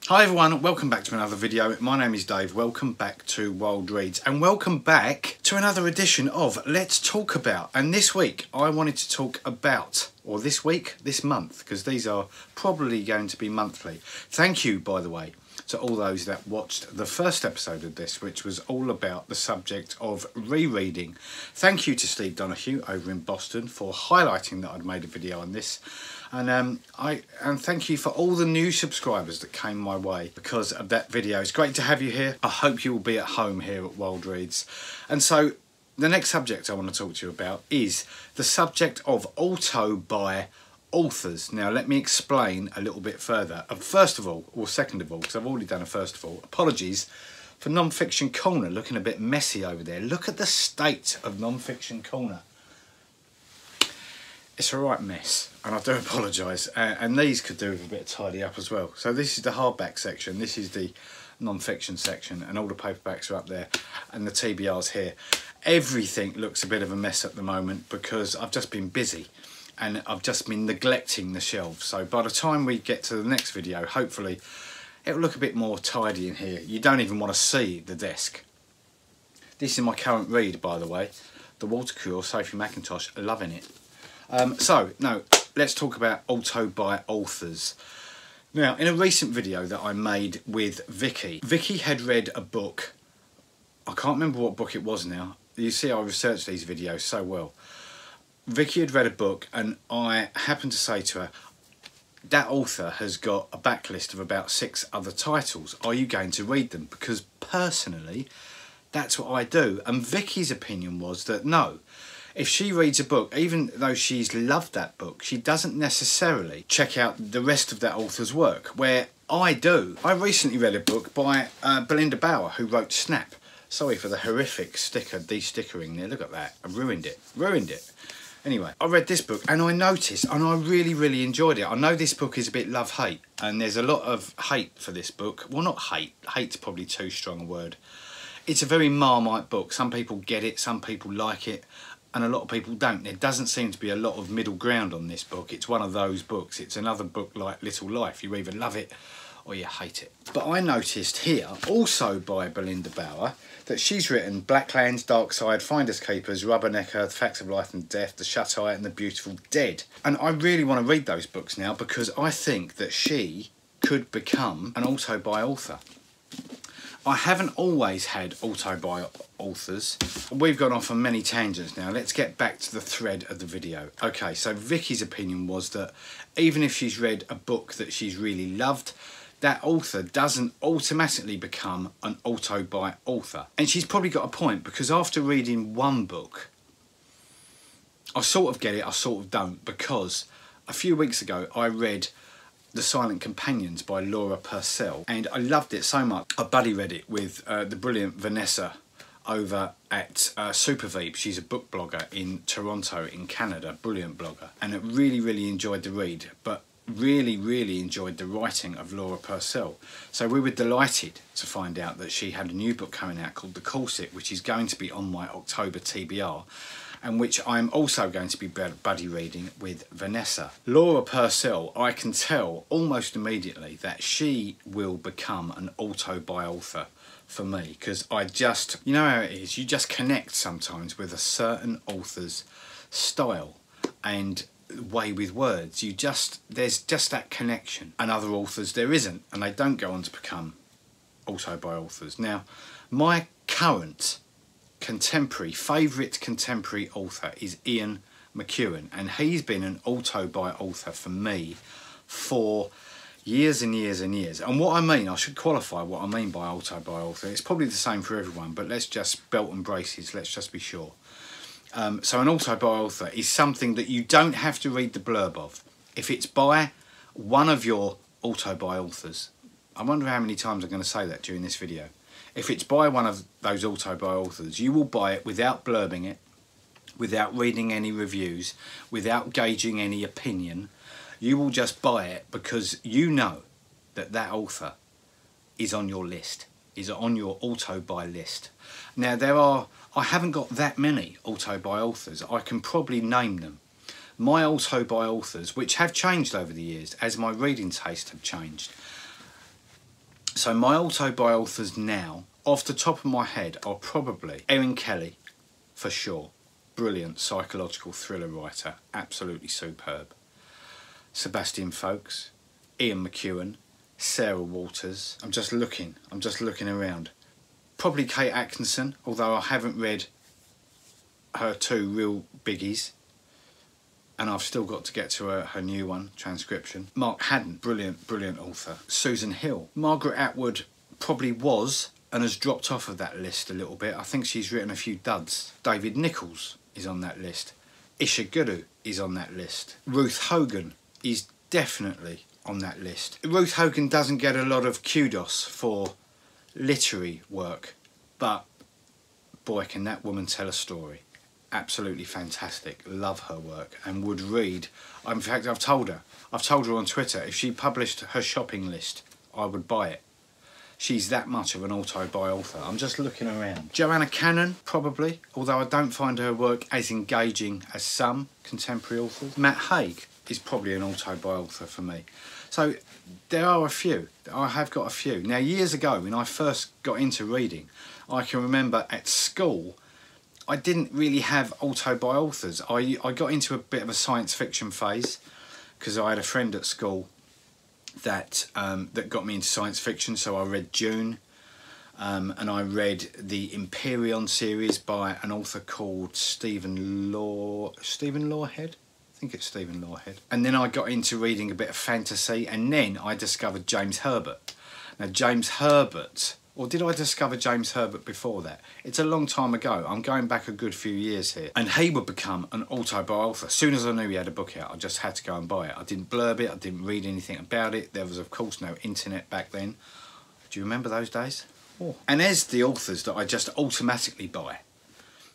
Hi everyone, welcome back to another video. My name is Dave, welcome back to Wilde Reads and welcome back to another edition of Let's Talk About. And this week I wanted to talk about, or this month, because these are probably going to be monthly. Thank you, by the way, to all those that watched the first episode of this, which was all about the subject of rereading. Thank you to Steve Donahue over in Boston for highlighting that I'd made a video on this. And thank you for all the new subscribers that came my way because of that video. It's great to have you here. I hope you will be at home here at Wilde Reads. And so the next subject I want to talk to you about is the subject of auto by authors. Now let me explain a little bit further. First of all, or second of all, because I've already done a first of all, apologies for Non-Fiction Corner looking a bit messy over there. Look at the state of Non-Fiction Corner. It's a right mess, and I do apologise, and these could do with a bit of tidy up as well. So this is the hardback section, this is the non-fiction section, and all the paperbacks are up there, and the TBR's here. Everything looks a bit of a mess at the moment because I've just been busy, and I've just been neglecting the shelves. So by the time we get to the next video, hopefully it'll look a bit more tidy in here. You don't even want to see the desk. This is my current read, by the way, The Water Cure, Sophie McIntosh, loving it. Let's talk about auto by authors. Now, in a recent video that I made with Vicky had read a book. I can't remember what book it was now. You see, I researched these videos so well. Vicky had read a book, and I happened to say to her, that author has got a backlist of about 6 other titles. Are you going to read them? Because personally, that's what I do. And Vicky's opinion was that no. If she reads a book, even though she's loved that book, she doesn't necessarily check out the rest of that author's work, where I do. I recently read a book by Belinda Bower, who wrote Snap. Sorry for the horrific de-stickering there, look at that, I ruined it. Anyway, I read this book and I noticed, and I really enjoyed it. I know this book is a bit love-hate, and there's a lot of hate for this book. Well, not hate, hate's probably too strong a word. It's a very Marmite book. Some people get it, some people like it, and a lot of people don't. There doesn't seem to be a lot of middle ground on this book. It's one of those books. It's another book like Little Life. You either love it or you hate it. But I noticed here, also by Belinda Bauer, that she's written Blacklands, Dark Side, Finders Keepers, Rubbernecker, The Facts of Life and Death, The Shut-Eye and The Beautiful Dead. And I really want to read those books now because I think that she could become an auto by author. I haven't always had auto by authors. We've gone off on many tangents now. Let's get back to the thread of the video. Okay, so Vicky's opinion was that even if she's read a book that she's really loved, that author doesn't automatically become an auto by author. And she's probably got a point, because after reading one book, I sort of get it, I sort of don't, because a few weeks ago I read The Silent Companions by Laura Purcell, and I loved it so much. I buddy read it with the brilliant Vanessa over at Superveep. She's a book blogger in Toronto in Canada, brilliant blogger, and I really enjoyed the read, but really enjoyed the writing of Laura Purcell. So we were delighted to find out that she had a new book coming out called The Corset, which is going to be on my October TBR, and which I'm also going to be buddy reading with Vanessa. Laura Purcell, I can tell almost immediately that she will become an auto by author for me, because I just, you know how it is, you just connect sometimes with a certain author's style and way with words. There's just that connection, and other authors there isn't, and they don't go on to become auto by authors. Now, my current favourite contemporary author is Mcewan, and he's been an auto by author for me for years and years. And what I mean, I should qualify what I mean by auto by author. It's probably the same for everyone, but let's just belt and braces, let's just be sure. So an auto by author is something that you don't have to read the blurb of. If it's by one of your auto by authors, I wonder how many times I'm going to say that during this video. If it's by one of those auto by authors, you will buy it without blurbing it, without reading any reviews, without gauging any opinion. You will just buy it because you know that that author is on your list, is on your auto by list. Now I haven't got that many auto by authors. I can probably name them. My auto by authors, which have changed over the years as my reading taste have changed, So my auto-buy authors now, off the top of my head, are probably Erin Kelly, for sure. Brilliant psychological thriller writer, absolutely superb. Sebastian Folkes, Ian Mcewan, Sarah Waters. I'm just looking around. Probably Kate Atkinson, although I haven't read her two real biggies. And I've still got to get to her new one, Transcription. Mark Haddon, brilliant author. Susan Hill. Margaret Atwood probably was and has dropped off of that list a little bit. I think she's written a few duds. David Nichols is on that list. Isha Guru is on that list. Ruth Hogan is definitely on that list. Ruth Hogan doesn't get a lot of kudos for literary work, but boy, can that woman tell a story. Absolutely fantastic. Love her work and would read. In fact, I've told her on Twitter, if she published her shopping list, I would buy it. She's that much of an auto-buy author. I'm just looking around. Joanna Cannon, probably, although I don't find her work as engaging as some contemporary authors. Matt Haig is probably an auto-buy author for me. So there are a few. I have got a few. Now, years ago, when I first got into reading, I can remember at school, I didn't really have auto-buy authors. I got into a bit of a science fiction phase because I had a friend at school that that got me into science fiction. So I read Dune, and I read the Empyrean series by an author called Stephen Lawhead. I think it's Stephen Lawhead. And then I got into reading a bit of fantasy, and then I discovered James Herbert. Now James Herbert. Or did I discover James Herbert before that? It's a long time ago. I'm going back a good few years here. And he would become an auto-buy author. As soon as I knew he had a book out, I just had to go and buy it. I didn't blurb it. I didn't read anything about it. There was, of course, no internet back then. Do you remember those days? Oh. And as the authors that I just automatically buy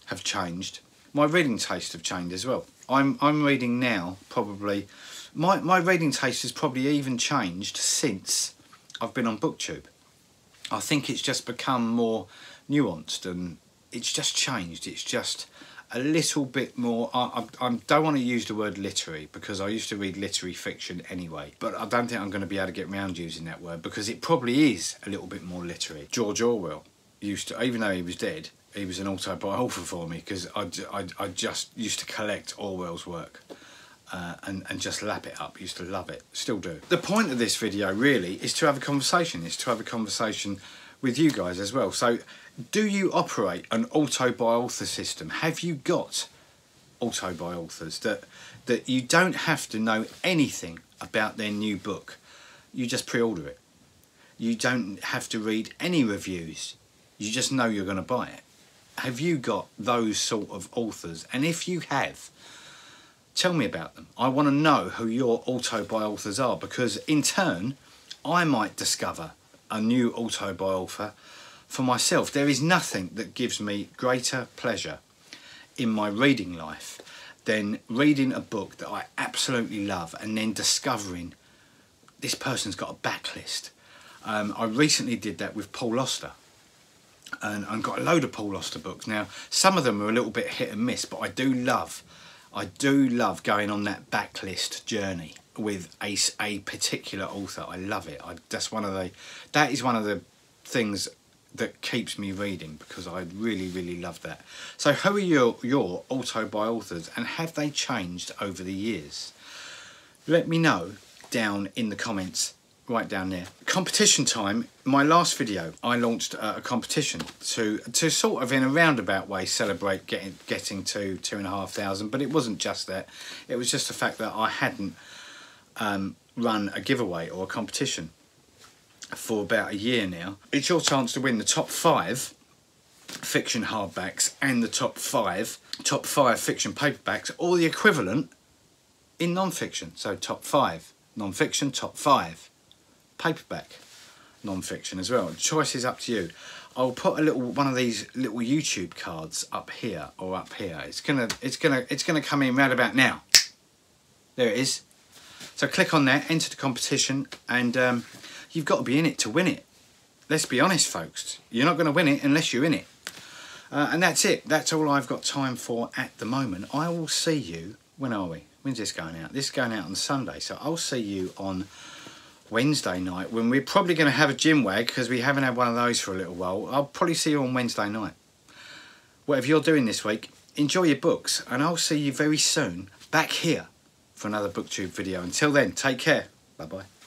have changed, my reading taste have changed as well. I'm reading now, probably... My reading taste has probably even changed since I've been on BookTube. I think it's just become more nuanced and it's just changed. It's just a little bit more... I don't want to use the word literary because I used to read literary fiction anyway, but I don't think I'm going to be able to get around using that word because it probably is a little bit more literary. George Orwell used to, even though he was dead, he was an auto-buy author for me because I just used to collect Orwell's work. And just lap it up. Used to love it, still do. The point of this video really is to have a conversation, with you guys as well. So do you operate an auto-buy author system? Have you got auto-buy authors that you don't have to know anything about their new book? You just pre-order it. You don't have to read any reviews. You just know you're going to buy it. Have you got those sort of authors? And if you have, tell me about them. I want to know who your auto-buy authors are because in turn, I might discover a new auto-buy author for myself. There is nothing that gives me greater pleasure in my reading life than reading a book that I absolutely love and then discovering this person's got a backlist. I recently did that with Paul Auster. And got a load of Paul Auster books. Now, some of them are a little bit hit and miss, but I do love going on that backlist journey with a particular author. I love it. That is one of the things that keeps me reading because I really love that. So who are your auto-buy authors and have they changed over the years? Let me know down in the comments, right down there. Competition time. My last video, I launched a competition to sort of in a roundabout way celebrate getting to 2,500, but it wasn't just that. It was just the fact that I hadn't run a giveaway or a competition for about a year now. It's your chance to win the top 5 fiction hardbacks and the top 5 fiction paperbacks, or the equivalent in non-fiction. So top 5 non-fiction, top 5 paperback non-fiction as well. The choice is up to you. I'll put one of these little YouTube cards up here or up here. It's gonna come in round about now. There it is. So click on that, enter the competition, and you've got to be in it to win it. Let's be honest, folks. You're not going to win it unless you're in it. And that's it. That's all I've got time for at the moment. I will see you. When are we? When's this going out? This is going out on Sunday, so I'll see you on Wednesday night, when we're probably going to have a gym wag, because we haven't had one of those for a little while. I'll probably see you on Wednesday night. Whatever you're doing this week, enjoy your books, and I'll see you very soon back here for another BookTube video. Until then, take care. Bye bye.